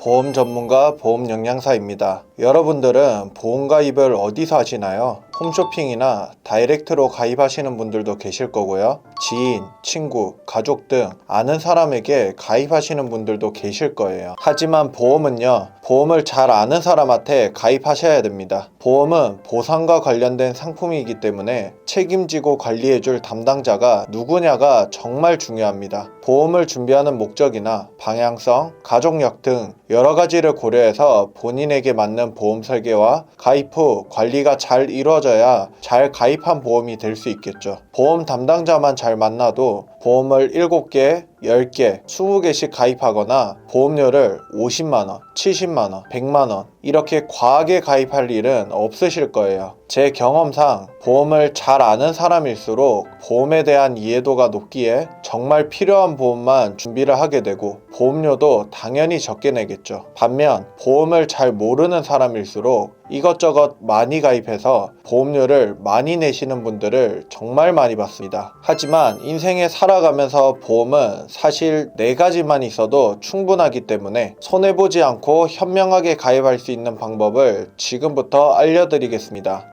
보험 전문가 보험 영양사입니다. 여러분들은 보험 가입을 어디서 하시나요? 홈쇼핑이나 다이렉트로 가입하시는 분들도 계실 거고요. 지인, 친구, 가족 등 아는 사람에게 가입하시는 분들도 계실 거예요. 하지만 보험은요, 보험을 잘 아는 사람한테 가입하셔야 됩니다. 보험은 보상과 관련된 상품이기 때문에 책임지고 관리해줄 담당자가 누구냐가 정말 중요합니다. 보험을 준비하는 목적이나 방향성, 가족력 등 여러 가지를 고려해서 본인에게 맞는 보험 설계와 가입 후 관리가 잘 이루어져야 잘 가입한 보험이 될 수 있겠죠. 보험 담당자만 잘 만나도 보험을 7개, 10개, 20개씩 가입하거나 보험료를 50만원, 70만원, 100만원 이렇게 과하게 가입할 일은 없으실 거예요. 제 경험상 보험을 잘 아는 사람일수록 보험에 대한 이해도가 높기에 정말 필요한 보험만 준비를 하게 되고 보험료도 당연히 적게 내겠죠. 반면 보험을 잘 모르는 사람일수록 이것저것 많이 가입해서 보험료를 많이 내시는 분들을 정말 많이 봤습니다. 하지만 인생에 살아가면서 보험은 사실 4가지만 있어도 충분하기 때문에 손해보지 않고 현명하게 가입할 수 있는 방법을 지금부터 알려드리겠습니다.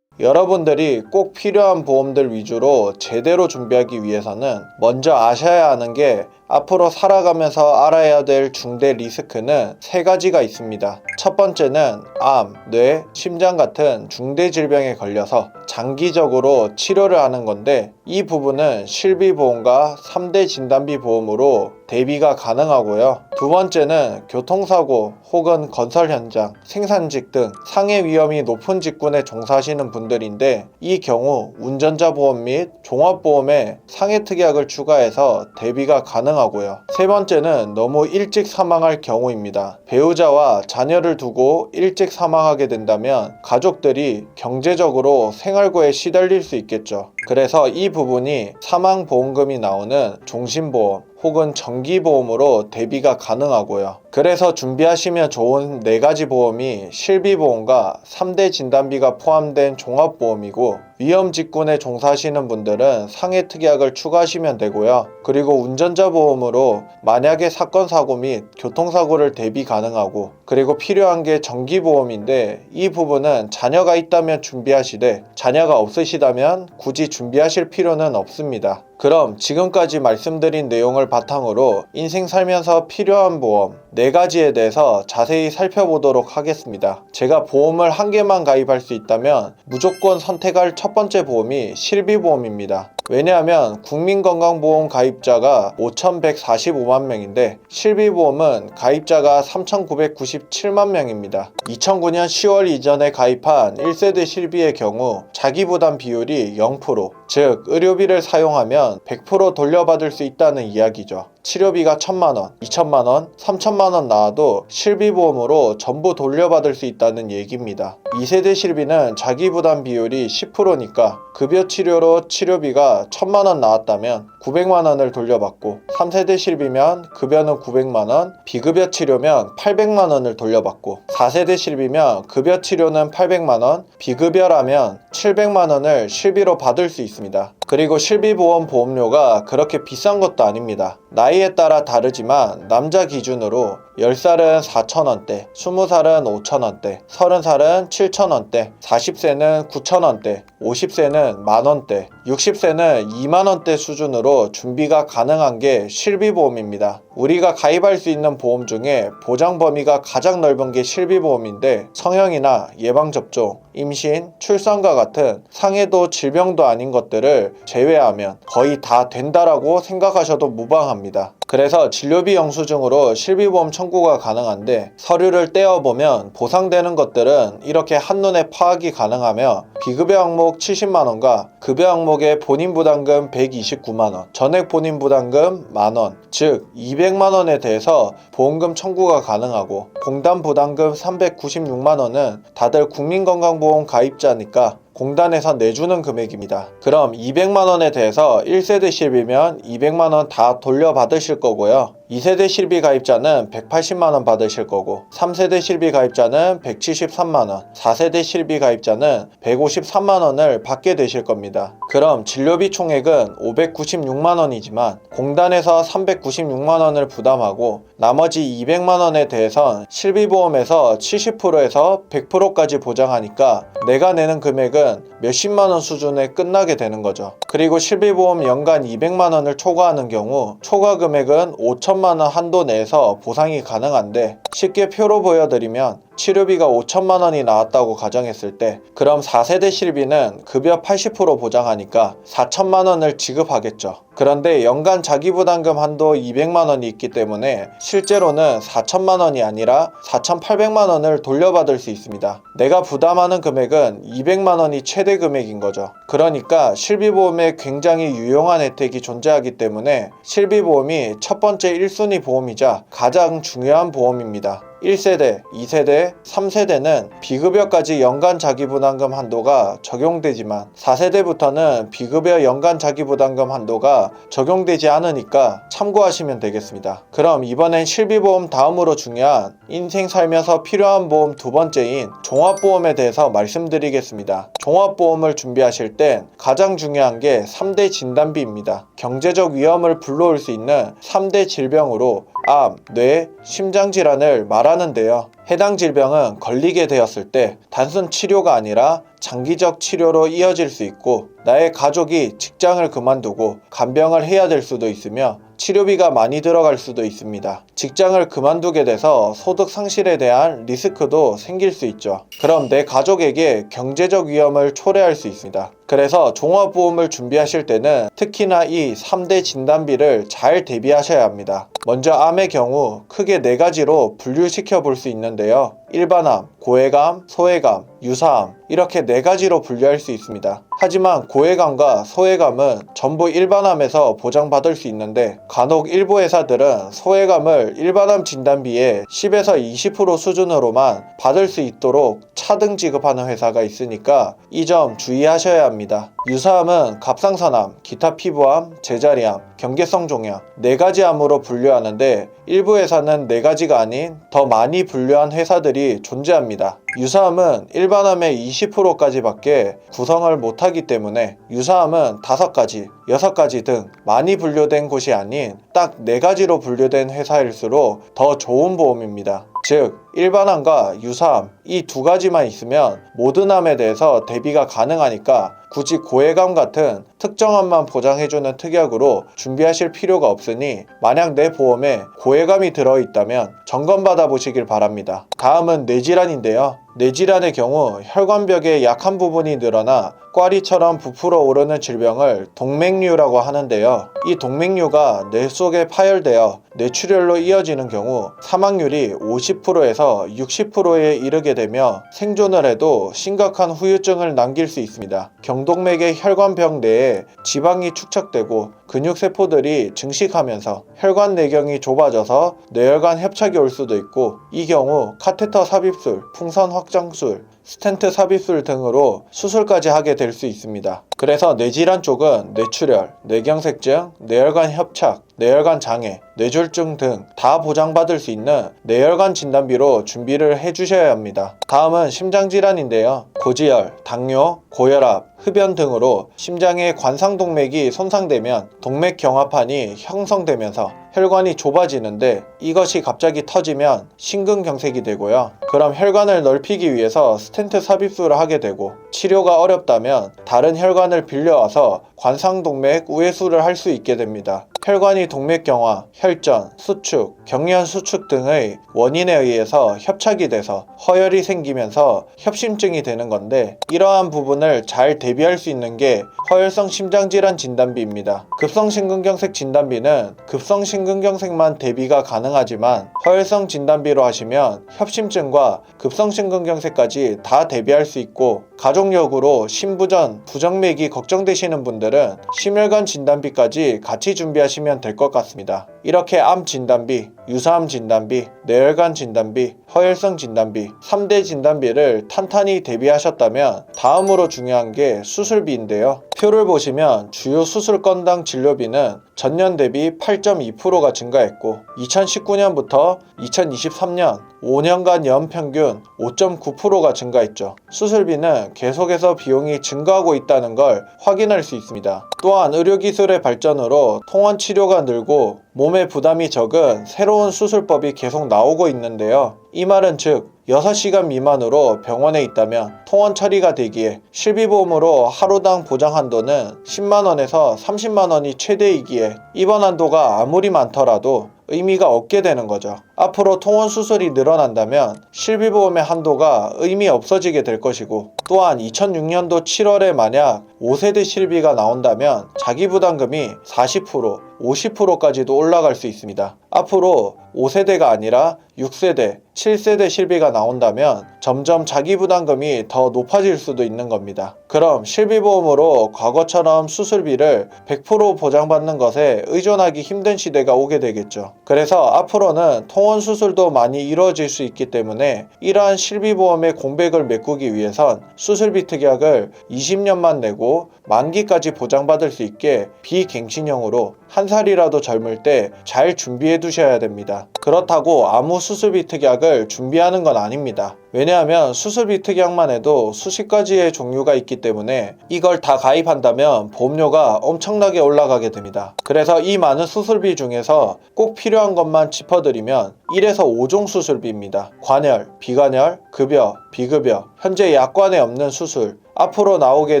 여러분들이 꼭 필요한 보험들 위주로 제대로 준비하기 위해서는 먼저 아셔야 하는 게 앞으로 살아가면서 알아야 될 중대 리스크는 3가지가 있습니다. 첫 번째는 암, 뇌, 심장 같은 중대 질병에 걸려서 장기적으로 치료를 하는 건데 이 부분은 실비보험과 3대 진단비 보험으로 대비가 가능하고요. 두 번째는 교통사고 혹은 건설 현장, 생산직 등 상해 위험이 높은 직군에 종사하시는 분들인데 이 경우 운전자 보험 및 종합보험에 상해 특약을 추가해서 대비가 가능하고요. 세 번째는 너무 일찍 사망할 경우입니다. 배우자와 자녀를 두고 일찍 사망하게 된다면 가족들이 경제적으로 생활고에 시달릴 수 있겠죠. 그래서 이 부분이 사망보험금이 나오는 종신보험 혹은 정기보험으로 대비가 가능하고요. 그래서 준비하시면 좋은 4가지 보험이 실비보험과 3대 진단비가 포함된 종합보험이고 위험 직군에 종사하시는 분들은 상해 특약을 추가하시면 되고요. 그리고 운전자 보험으로 만약에 사건 사고 및 교통사고를 대비 가능하고 그리고 필요한 게 정기보험인데 이 부분은 자녀가 있다면 준비하시되 자녀가 없으시다면 굳이 준비하실 필요는 없습니다. 그럼 지금까지 말씀드린 내용을 바탕으로 인생 살면서 필요한 보험 4가지에 대해서 자세히 살펴보도록 하겠습니다. 제가 보험을 1개만 가입할 수 있다면 무조건 선택할 첫 번째 보험이 실비보험입니다. 왜냐하면 국민건강보험 가입자가 5,145만 명인데 실비보험은 가입자가 3,997만 명입니다. 2009년 10월 이전에 가입한 1세대 실비의 경우 자기부담 비율이 0%, 즉 의료비를 사용하면 100% 돌려받을 수 있다는 이야기죠. 치료비가 1,000만원, 2,000만원, 3,000만원 나와도 실비보험으로 전부 돌려받을 수 있다는 얘기입니다. 2세대 실비는 자기부담 비율이 10%니까 급여치료로 치료비가 1,000만원 나왔다면 900만원을 돌려받고 3세대 실비면 급여는 900만원, 비급여 치료면 800만원을 돌려받고 4세대 실비면 급여 치료는 800만원, 비급여라면 700만원을 실비로 받을 수 있습니다. 그리고 실비보험 보험료가 그렇게 비싼 것도 아닙니다. 나이에 따라 다르지만 남자 기준으로 10살은 4,000원대, 20살은 5,000원대, 30살은 7,000원대, 40세는 9,000원대, 50세는 만원대, 60세는 2만원대 수준으로 준비가 가능한 게 실비보험입니다. 우리가 가입할 수 있는 보험 중에 보장 범위가 가장 넓은 게 실비보험인데 성형이나 예방접종, 임신, 출산과 같은 상해도 질병도 아닌 것들을 제외하면 거의 다 된다라고 생각하셔도 무방합니다. 그래서 진료비 영수증으로 실비보험 청구가 가능한데 서류를 떼어보면 보상되는 것들은 이렇게 한눈에 파악이 가능하며 비급여 항목 70만원과 급여 항목의 본인부담금 129만원, 전액 본인부담금 만원, 즉 200만원에 대해서 보험금 청구가 가능하고 공단부담금 396만원은 다들 국민건강보험 가입자니까 공단에서 내주는 금액입니다. 그럼 200만원에 대해서 1세대 실비면 200만원 다 돌려받으실 거고요. 2세대 실비 가입자는 180만원 받으실 거고 3세대 실비 가입자는 173만원, 4세대 실비 가입자는 153만원을 받게 되실 겁니다. 그럼 진료비 총액은 596만원이지만 공단에서 396만원을 부담하고 나머지 200만원에 대해선 실비보험에서 70%에서 100%까지 보장하니까 내가 내는 금액은 몇십만원 수준에 끝나게 되는 거죠. 그리고 실비보험 연간 200만원을 초과하는 경우 초과 금액은 5천만원 한도 내에서 보상이 가능한데 쉽게 표로 보여드리면 치료비가 5천만원이 나왔다고 가정했을 때 그럼 4세대 실비는 급여 80% 보장하니까 4천만원을 지급하겠죠. 그런데 연간 자기부담금 한도 200만원이 있기 때문에 실제로는 4천만원이 아니라 4,800만원을 돌려받을 수 있습니다. 내가 부담하는 금액은 200만원이 최대 금액인 거죠. 그러니까 실비보험에 굉장히 유용한 혜택이 존재하기 때문에 실비보험이 첫 번째 1순위 보험이자 가장 중요한 보험입니다. 1세대, 2세대, 3세대는 비급여까지 연간 자기부담금 한도가 적용되지만 4세대부터는 비급여 연간 자기부담금 한도가 적용되지 않으니까 참고하시면 되겠습니다. 그럼 이번엔 실비보험 다음으로 중요한 인생 살면서 필요한 보험 두 번째인 종합보험에 대해서 말씀드리겠습니다. 종합보험을 준비하실 땐 가장 중요한 게 3대 진단비입니다. 경제적 위험을 불러올 수 있는 3대 질병으로 암, 뇌, 심장질환을 말하는데요. 해당 질병은 걸리게 되었을 때 단순 치료가 아니라 장기적 치료로 이어질 수 있고 나의 가족이 직장을 그만두고 간병을 해야 될 수도 있으며 치료비가 많이 들어갈 수도 있습니다. 직장을 그만두게 돼서 소득 상실에 대한 리스크도 생길 수 있죠. 그럼 내 가족에게 경제적 위험을 초래할 수 있습니다. 그래서 종합보험을 준비하실 때는 특히나 이 3대 진단비를 잘 대비하셔야 합니다. 먼저 암의 경우 크게 4가지로 분류시켜 볼 수 있는데요. 일반암, 고해감, 소해감, 유사암 이렇게 4가지로 분류할 수 있습니다. 하지만 고해감과 소해감은 전부 일반암에서 보장받을 수 있는데 간혹 일부 회사들은 소해감을 일반암 진단비의 10에서 20% 수준으로만 받을 수 있도록 차등 지급하는 회사가 있으니까 이 점 주의하셔야 합니다. 유사암은 갑상선암, 기타 피부암, 제자리암, 경계성 종양 4가지 암으로 분류하는데 일부 회사는 4가지가 아닌 더 많이 분류한 회사들이 존재합니다. 유사암은 일반암의 20%까지 밖에 구성을 못하기 때문에 유사암은 5가지, 6가지 등 많이 분류된 곳이 아닌 딱 4가지로 분류된 회사일수록 더 좋은 보험입니다. 즉 일반암과 유사암 이 2가지만 있으면 모든 암에 대해서 대비가 가능하니까 굳이 고해감 같은 특정암만 보장해주는 특약으로 준비하실 필요가 없으니 만약 내 보험에 고해감이 들어있다면 점검받아 보시길 바랍니다. 다음은 뇌질환인데요. 뇌질환의 경우 혈관벽에 약한 부분이 늘어나 꽈리처럼 부풀어 오르는 질병을 동맥류라고 하는데요. 이 동맥류가 뇌 속에 파열되어 뇌출혈로 이어지는 경우 사망률이 50%에서 60%에 이르게 되며 생존을 해도 심각한 후유증을 남길 수 있습니다. 경동맥의 혈관벽 내에 지방이 축적되고 근육세포들이 증식하면서 혈관 내경이 좁아져서 뇌혈관 협착이 올 수도 있고 이 경우 카테터 삽입술, 풍선 확장술, 스텐트 삽입술 등으로 수술까지 하게 될 수 있습니다. 그래서 뇌질환 쪽은 뇌출혈, 뇌경색증, 뇌혈관 협착, 뇌혈관 장애, 뇌졸중 등 다 보장받을 수 있는 뇌혈관 진단비로 준비를 해주셔야 합니다. 다음은 심장질환인데요. 고지혈, 당뇨, 고혈압, 흡연 등으로 심장의 관상동맥이 손상되면 동맥경화판이 형성되면서 혈관이 좁아지는데 이것이 갑자기 터지면 심근경색이 되고요. 그럼 혈관을 넓히기 위해서 스텐트 삽입술을 하게 되고 치료가 어렵다면 다른 혈관을 빌려와서 관상동맥 우회수를 할 수 있게 됩니다. 혈관이 동맥경화, 혈전, 수축, 경련 수축 등의 원인에 의해서 협착이 돼서 허혈이 생기면서 협심증이 되는 건데 이러한 부분을 잘 대비할 수 있는 게 허혈성 심장질환 진단비입니다. 급성심근경색 진단비는 급성심근경색만 대비가 가능하지만 허혈성 진단비로 하시면 협심증과 급성심근경색까지 다 대비할 수 있고 가족력으로 심부전, 부정맥이 걱정되시는 분들은 심혈관 진단비까지 같이 준비하시면 준비하시면 될 것 같습니다. 이렇게 암 진단비, 유사암 진단비, 뇌혈관 진단비, 허혈성 진단비 3대 진단비를 탄탄히 대비하셨다면 다음으로 중요한 게 수술비인데요. 표를 보시면 주요 수술 건당 진료비는 전년 대비 8.2%가 증가했고 2019년부터 2023년 5년간 연평균 5.9%가 증가했죠. 수술비는 계속해서 비용이 증가하고 있다는 걸 확인할 수 있습니다. 또한 의료기술의 발전으로 통원 치료가 늘고 몸에 부담이 적은 새로운 수술법이 계속 나오고 있는데요. 이 말은 즉 6시간 미만으로 병원에 있다면 통원 처리가 되기에 실비보험으로 하루당 보장 한도는 10만원에서 30만원이 최대이기에 입원 한도가 아무리 많더라도 의미가 없게 되는 거죠. 앞으로 통원 수술이 늘어난다면 실비보험의 한도가 의미 없어지게 될 것이고, 또한 2006년도 7월에 만약 5세대 실비가 나온다면 자기부담금이 40%, 50%까지도 올라갈 수 있습니다. 앞으로 5세대가 아니라 6세대, 7세대 실비가 나온다면 점점 자기부담금이 더 높아질 수도 있는 겁니다. 그럼 실비보험으로 과거처럼 수술비를 100% 보장받는 것에 의존하기 힘든 시대가 오게 되겠죠. 그래서 앞으로는 통원 수술도 많이 이루어질 수 있기 때문에 이러한 실비보험의 공백을 메꾸기 위해선 수술비 특약을 20년만 내고 만기까지 보장받을 수 있게 비갱신형으로 한 살이라도 젊을 때 잘 준비해 두셔야 됩니다. 그렇다고 아무 수술비 특약을 준비하는 건 아닙니다. 왜냐하면 수술비 특약만 해도 수십 가지의 종류가 있기 때문에 이걸 다 가입한다면 보험료가 엄청나게 올라가게 됩니다. 그래서 이 많은 수술비 중에서 꼭 필요한 것만 짚어드리면 1에서 5종 수술비입니다. 관열, 비관열, 급여, 비급여, 현재 약관에 없는 수술, 앞으로 나오게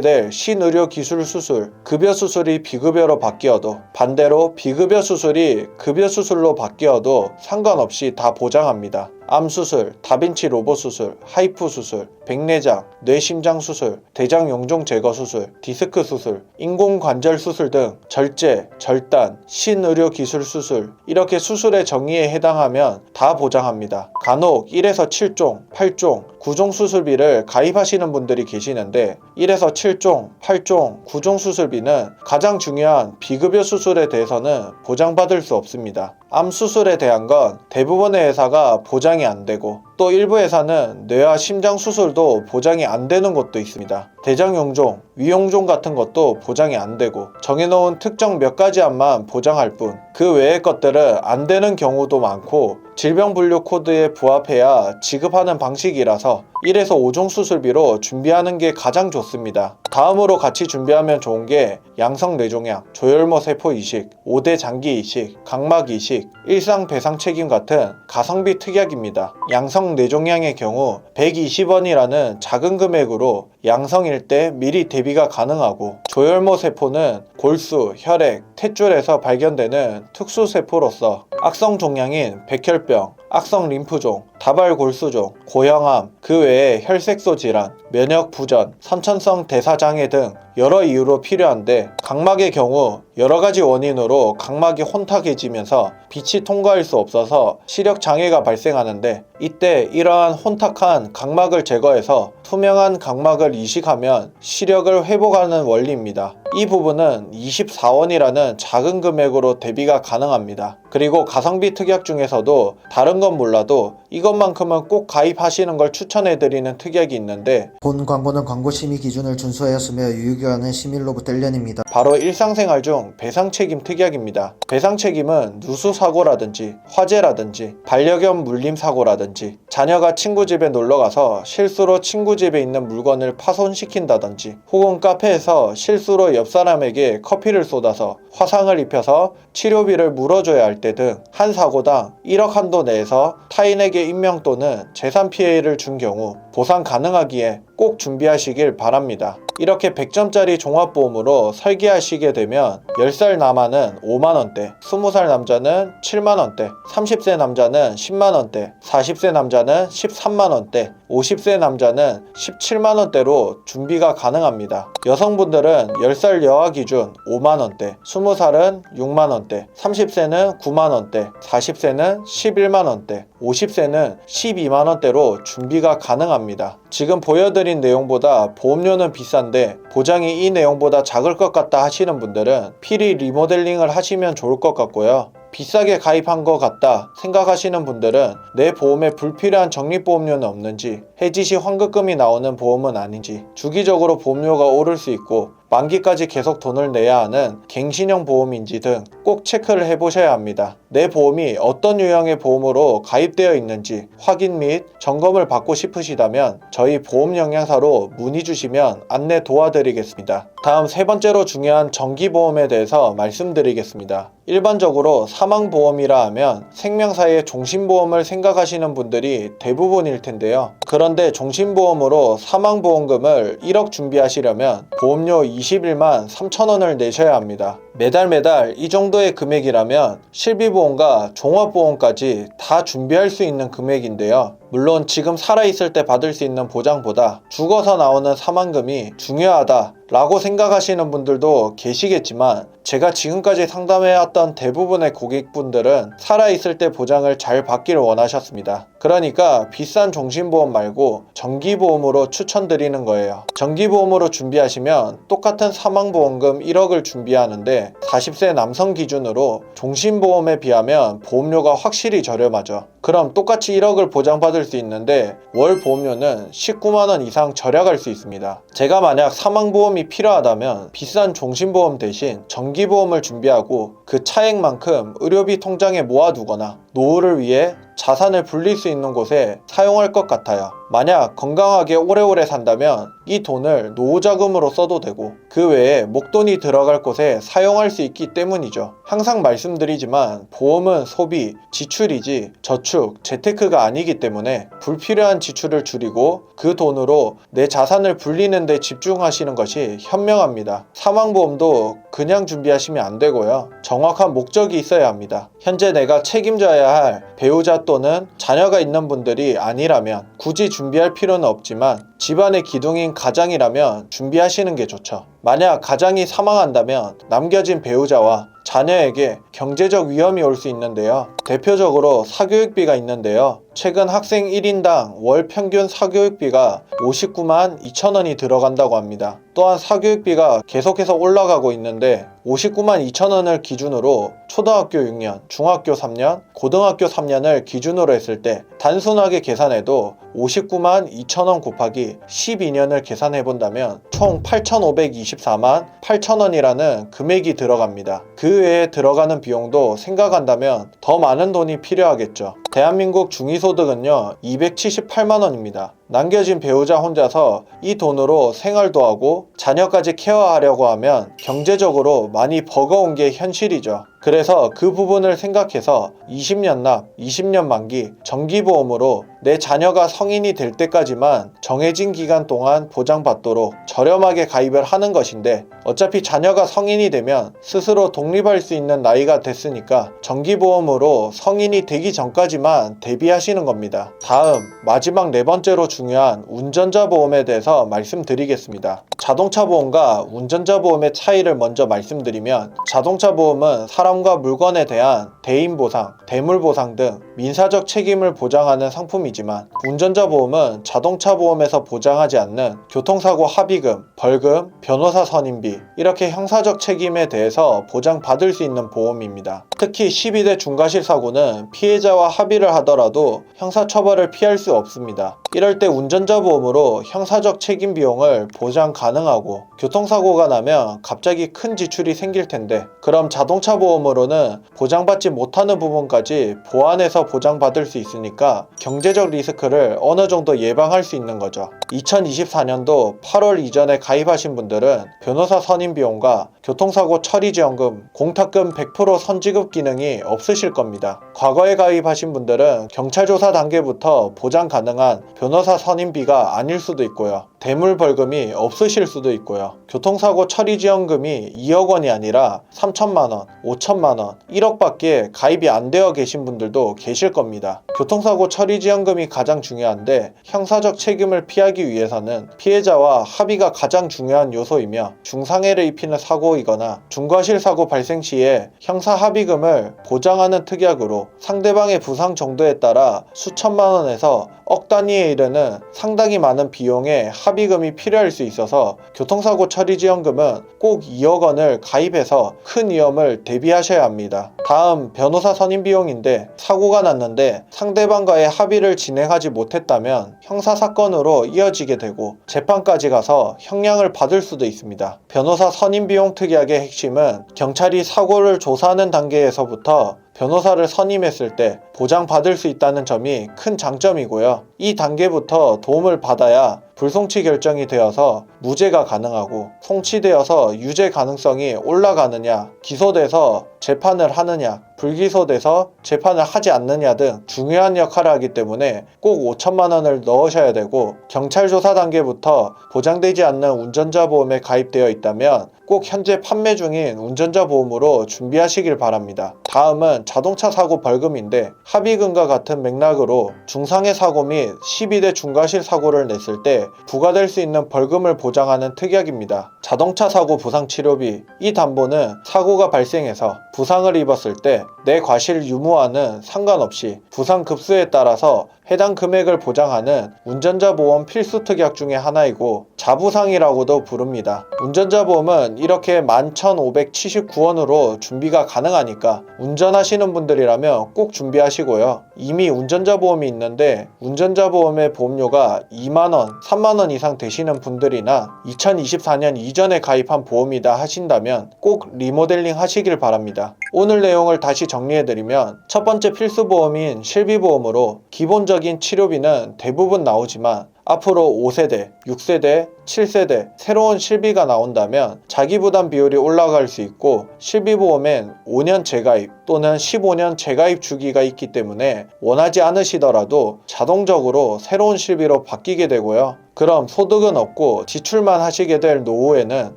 될 신의료 기술 수술, 급여 수술이 비급여로 바뀌어도, 반대로 비급여 수술이 급여 수술로 바뀌어도 상관없이 다 보장합니다. 암 수술, 다빈치 로봇 수술, 하이프 수술, 백내장, 뇌심장 수술, 대장 용종 제거 수술, 디스크 수술, 인공관절 수술 등 절제, 절단, 신의료 기술 수술, 이렇게 수술의 정의에 해당하면 다 보장합니다. 간혹 1에서 7종, 8종, 9종 수술비를 가입하시는 분들이 계시는데 1에서 7종, 8종, 9종 수술비는 가장 중요한 비급여 수술에 대해서는 보장받을 수 없습니다. 암 수술에 대한 건 대부분의 회사가 보장이 안 되고, 또 일부 회사는 뇌와 심장 수술도 보장이 안 되는 곳도 있습니다. 대장용종, 위용종 같은 것도 보장이 안 되고 정해놓은 특정 몇 가지 암만 보장할 뿐 그 외의 것들은 안 되는 경우도 많고 질병분류 코드에 부합해야 지급하는 방식이라서 1에서 5종 수술비로 준비하는 게 가장 좋습니다. 다음으로 같이 준비하면 좋은 게 양성뇌종양, 조혈모 세포 이식, 5대 장기 이식, 각막 이식, 일상 배상 책임 같은 가성비 특약입니다. 양성뇌종양의 경우 120원이라는 작은 금액으로 양성일 때 미리 대비가 가능하고, 조혈모 세포는 골수, 혈액, 탯줄에서 발견되는 특수세포로서 악성 종양인 백혈병, 악성 림프종, 다발골수종, 고형암, 그 외에 혈색소 질환, 면역 부전, 선천성 대사장애 등 여러 이유로 필요한데, 각막의 경우 여러 가지 원인으로 각막이 혼탁해지면서 빛이 통과할 수 없어서 시력 장애가 발생하는데, 이때 이러한 혼탁한 각막을 제거해서 투명한 각막을 이식하면 시력을 회복하는 원리입니다. 이 부분은 24원이라는 작은 금액으로 대비가 가능합니다. 그리고 가성비 특약 중에서도 다른 건 몰라도 이것만큼은 꼭 가입하시는 걸 추천해드리는 특약이 있는데, 본 광고는 광고 심의 기준을 준수하였으며 유효기간은 심의로부터 1년입니다. 바로 일상생활 중 배상책임 특약입니다. 배상책임은 누수사고라든지 화재라든지 반려견 물림사고라든지 자녀가 친구 집에 놀러가서 실수로 친구 집에 있는 물건을 파손시킨다든지, 혹은 카페에서 실수로 옆 사람에게 커피를 쏟아서 화상을 입혀서 치료비를 물어줘야 할 때 등 한 사고당 1억 한도 내에서 타인에게 인명 또는 재산 피해를 준 경우 보상 가능하기에 꼭 준비하시길 바랍니다. 이렇게 100점짜리 종합보험으로 설계하시게 되면 10살 남아는 5만원대, 20살 남자는 7만원대, 30세 남자는 10만원대, 40세 남자는 13만원대, 50세 남자는 17만원대로 준비가 가능합니다. 여성분들은 10살 여아 기준 5만원대, 20살은 6만원대, 30세는 9만원대, 40세는 11만원대, 50세는 12만원대로 준비가 가능합니다. 지금 보여드린 내용보다 보험료는 비싼데 보장이 이 내용보다 작을 것 같다 하시는 분들은 필히 리모델링을 하시면 좋을 것 같고요. 비싸게 가입한 것 같다 생각하시는 분들은 내 보험에 불필요한 적립보험료는 없는지, 해지 시 환급금이 나오는 보험은 아닌지, 주기적으로 보험료가 오를 수 있고 만기까지 계속 돈을 내야 하는 갱신형 보험인지 등 꼭 체크를 해보셔야 합니다. 내 보험이 어떤 유형의 보험으로 가입되어 있는지 확인 및 점검을 받고 싶으시다면 저희 보험영양사로 문의 주시면 안내 도와드리겠습니다. 다음 세 번째로 중요한 정기보험에 대해서 말씀드리겠습니다. 일반적으로 사망보험이라 하면 생명사의 종신보험을 생각하시는 분들이 대부분일 텐데요. 그런데 종신보험으로 사망보험금을 1억 준비하시려면 보험료 21만 3천원을 내셔야 합니다. 매달 이 정도의 금액이라면 실비보험과 종합보험까지 다 준비할 수 있는 금액인데요. 물론 지금 살아있을 때 받을 수 있는 보장보다 죽어서 나오는 사망금이 중요하다 라고 생각하시는 분들도 계시겠지만 제가 지금까지 상담해왔던 대부분의 고객분들은 살아있을 때 보장을 잘 받기를 원하셨습니다. 그러니까 비싼 종신보험 말고 정기보험으로 추천드리는 거예요. 정기보험으로 준비하시면 똑같은 사망보험금 1억을 준비하는데 40세 남성 기준으로 종신보험에 비하면 보험료가 확실히 저렴하죠. 그럼 똑같이 1억을 보장받을 수 있는데 월 보험료는 19만원 이상 절약할 수 있습니다. 제가 만약 사망보험이 필요하다면 비싼 종신보험 대신 정기보험을 준비하고 그 차액만큼 의료비 통장에 모아두거나 노후를 위해 자산을 불릴 수 있는 곳에 사용할 것 같아요. 만약 건강하게 오래오래 산다면 이 돈을 노후자금으로 써도 되고 그 외에 목돈이 들어갈 곳에 사용할 수 있기 때문이죠. 항상 말씀드리지만 보험은 소비, 지출이지 저축, 재테크가 아니기 때문에 불필요한 지출을 줄이고 그 돈으로 내 자산을 불리는 데 집중하시는 것이 현명합니다. 사망보험도 그냥 준비하시면 안 되고요. 정확한 목적이 있어야 합니다. 현재 내가 책임져야 할 배우자 또는 자녀가 있는 분들이 아니라면 굳이 준비할 필요는 없지만 집안의 기둥인 가장이라면 준비하시는 게 좋죠. 만약 가장이 사망한다면 남겨진 배우자와 자녀에게 경제적 위험이 올 수 있는데요. 대표적으로 사교육비가 있는데요. 최근 학생 1인당 월 평균 사교육비가 59만 2천원이 들어간다고 합니다. 또한 사교육비가 계속해서 올라가고 있는데 59만 2천원을 기준으로 초등학교 6년, 중학교 3년, 고등학교 3년을 기준으로 했을 때 단순하게 계산해도 59만 2천원 곱하기 12년을 계산해 본다면 총 8,524만 8천원이라는 금액이 들어갑니다. 그 외에 들어가는 비용도 생각한다면 더 많은 돈이 필요하겠죠. 대한민국 중위소득은요 278만원입니다. 남겨진 배우자 혼자서 이 돈으로 생활도 하고 자녀까지 케어하려고 하면 경제적으로 많이 버거운 게 현실이죠. 그래서 그 부분을 생각해서 20년 납, 20년 만기 정기보험으로 내 자녀가 성인이 될 때까지만 정해진 기간 동안 보장받도록 저렴하게 가입을 하는 것인데 어차피 자녀가 성인이 되면 스스로 독립할 수 있는 나이가 됐으니까 정기보험으로 성인이 되기 전까지만 대비하시는 겁니다. 다음 마지막 네 번째로 중요한 운전자 보험에 대해서 말씀드리겠습니다. 자동차 보험과 운전자 보험의 차이를 먼저 말씀드리면 자동차 보험은 사람과 물건에 대한 대인 보상, 대물 보상 등 민사적 책임을 보장하는 상품이지만 운전자 보험은 자동차 보험에서 보장하지 않는 교통사고 합의금, 벌금, 변호사 선임비 이렇게 형사적 책임에 대해서 보장받을 수 있는 보험입니다. 특히 12대 중과실 사고는 피해자와 합의를 하더라도 형사처벌을 피할 수 없습니다. 이럴 때 운전자 보험으로 형사적 책임 비용을 보장 가능하고 교통사고가 나면 갑자기 큰 지출이 생길 텐데 그럼 자동차 보험으로는 보장받지 못하는 부분까지 보완해서 보장받을 수 있으니까 경제적 리스크를 어느 정도 예방할 수 있는 거죠. 2024년도 8월 이전에 가입하신 분들은 변호사 선임 비용과 교통사고 처리지원금, 공탁금 100% 선지급 기능이 없으실 겁니다. 과거에 가입하신 분들은 경찰 조사 단계부터 보장 가능한 변호사 선임비가 아닐 수도 있고요. 대물 벌금이 없으실 수도 있고요. 교통사고 처리지원금이 2억 원이 아니라 3천만 원, 5천만 원, 1억밖에 가입이 안 되어 계신 분들도 계실 겁니다. 교통사고 처리지원금이 가장 중요한데 형사적 책임을 피하기 위해서는 피해자와 합의가 가장 중요한 요소이며 중상해를 입히는 사고이거나 중과실 사고 발생 시에 형사 합의금을 보장하는 특약으로 상대방의 부상 정도에 따라 수천만 원에서 억 단위에 이르는 상당히 많은 비용의 합의금이 필요할 수 있어서 교통사고 처리지원금은 꼭 2억 원을 가입해서 큰 위험을 대비하셔야 합니다. 다음 변호사 선임 비용인데 사고가 났는데 상대방과의 합의를 진행하지 못했다면 형사사건으로 이어지게 되고 재판까지 가서 형량을 받을 수도 있습니다. 변호사 선임 비용 특약의 핵심은 경찰이 사고를 조사하는 단계에서부터 변호사를 선임했을 때 보장받을 수 있다는 점이 큰 장점이고요. 이 단계부터 도움을 받아야 불송치 결정이 되어서 무죄가 가능하고 송치되어서 유죄 가능성이 올라가느냐, 기소돼서 재판을 하느냐, 불기소돼서 재판을 하지 않느냐 등 중요한 역할을 하기 때문에 꼭 5천만 원을 넣으셔야 되고 경찰 조사 단계부터 보장되지 않는 운전자 보험에 가입되어 있다면 꼭 현재 판매 중인 운전자 보험으로 준비하시길 바랍니다. 다음은 자동차 사고 벌금인데 합의금과 같은 맥락으로 중상해 사고 및 12대 중과실 사고를 냈을 때 부과될 수 있는 벌금을 보장하는 특약입니다. 자동차 사고 부상 치료비, 이 담보는 사고가 발생해서 부상을 입었을 때 내 과실 유무와는 상관없이 부상 급수에 따라서 해당 금액을 보장하는 운전자 보험 필수 특약 중에 하나이고 자부상이라고도 부릅니다. 운전자 보험은 이렇게 11,579원으로 준비가 가능하니까 운전하시는 분들이라면 꼭 준비하시고요. 이미 운전자 보험이 있는데 운전자 보험의 보험료가 2만원, 3만원 이상 되시는 분들이나 2024년 이전에 가입한 보험이다 하신다면 꼭 리모델링 하시길 바랍니다. 오늘 내용을 다시 정리해드리면 첫 번째 필수 보험인 실비보험으로 기본적인 치료비는 대부분 나오지만 앞으로 5세대, 6세대, 7세대 새로운 실비가 나온다면 자기부담 비율이 올라갈 수 있고 실비보험엔 5년 재가입 또는 15년 재가입 주기가 있기 때문에 원하지 않으시더라도 자동적으로 새로운 실비로 바뀌게 되고요. 그럼 소득은 없고 지출만 하시게 될 노후에는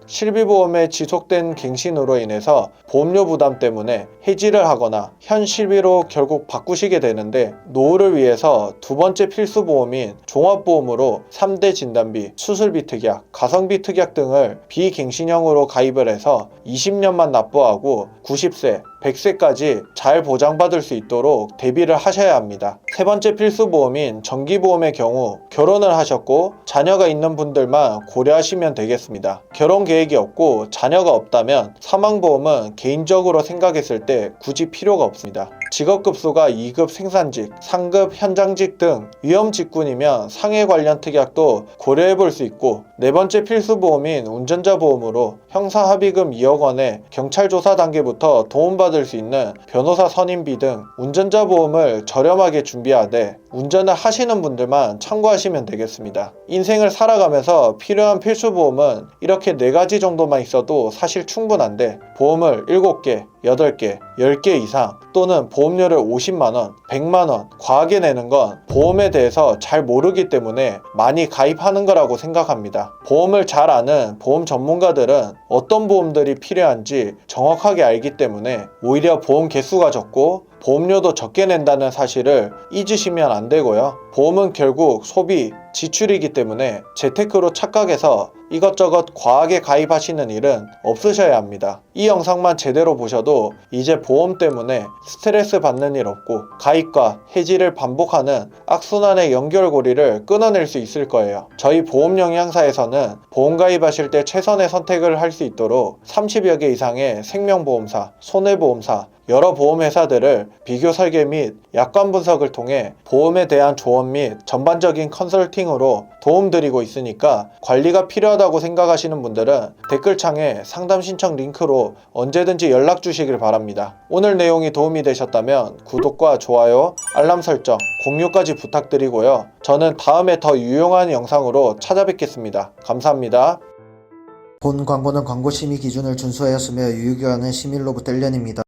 실비보험의 지속된 갱신으로 인해서 보험료 부담 때문에 해지를 하거나 현 실비로 결국 바꾸시게 되는데 노후를 위해서 두 번째 필수 보험인 종합보험으로 3대 진단비, 수술비 특약, 가성비 특약 등을 비갱신형으로 가입을 해서 20년만 납부하고 90세, 100세까지 잘 보장받을 수 있도록 대비를 하셔야 합니다. 세 번째 필수 보험인 정기보험의 경우 결혼을 하셨고 자녀가 있는 분들만 고려하시면 되겠습니다. 결혼 계획이 없고 자녀가 없다면 사망보험은 개인적으로 생각했을 때 굳이 필요가 없습니다. 직업급수가 2급 생산직, 상급 현장직 등 위험직군이면 상해 관련 특약도 고려해볼 수 있고 네 번째 필수 보험인 운전자 보험으로 형사합의금 2억 원에 경찰 조사 단계부터 도움받을 수 있는 변호사 선임비 등 운전자 보험을 저렴하게 준비하되 운전을 하시는 분들만 참고하시면 되겠습니다. 인생을 살아가면서 필요한 필수 보험은 이렇게 4가지 정도만 있어도 사실 충분한데 보험을 7개, 8개, 10개 이상 또는 보험료를 50만원, 100만원 과하게 내는 건 보험에 대해서 잘 모르기 때문에 많이 가입하는 거라고 생각합니다. 보험을 잘 아는 보험 전문가들은 어떤 보험들이 필요한지 정확하게 알기 때문에 오히려 보험 개수가 적고 보험료도 적게 낸다는 사실을 잊으시면 안 되고요. 보험은 결국 소비, 지출이기 때문에 재테크로 착각해서 이것저것 과하게 가입하시는 일은 없으셔야 합니다. 이 영상만 제대로 보셔도 이제 보험 때문에 스트레스 받는 일 없고 가입과 해지를 반복하는 악순환의 연결고리를 끊어낼 수 있을 거예요. 저희 보험 영양사에서는 보험 가입하실 때 최선의 선택을 할 수 있도록 30여 개 이상의 생명보험사, 손해보험사, 여러 보험회사들을 비교 설계 및 약관 분석을 통해 보험에 대한 조언 및 전반적인 컨설팅으로 도움드리고 있으니까 관리가 필요하다고 생각하시는 분들은 댓글창에 상담 신청 링크로 언제든지 연락 주시길 바랍니다. 오늘 내용이 도움이 되셨다면 구독과 좋아요, 알람 설정, 공유까지 부탁드리고요. 저는 다음에 더 유용한 영상으로 찾아뵙겠습니다. 감사합니다. 본 광고는 광고 심의 기준을 준수하였으며 유효기한은 시민로부터 1년입니다.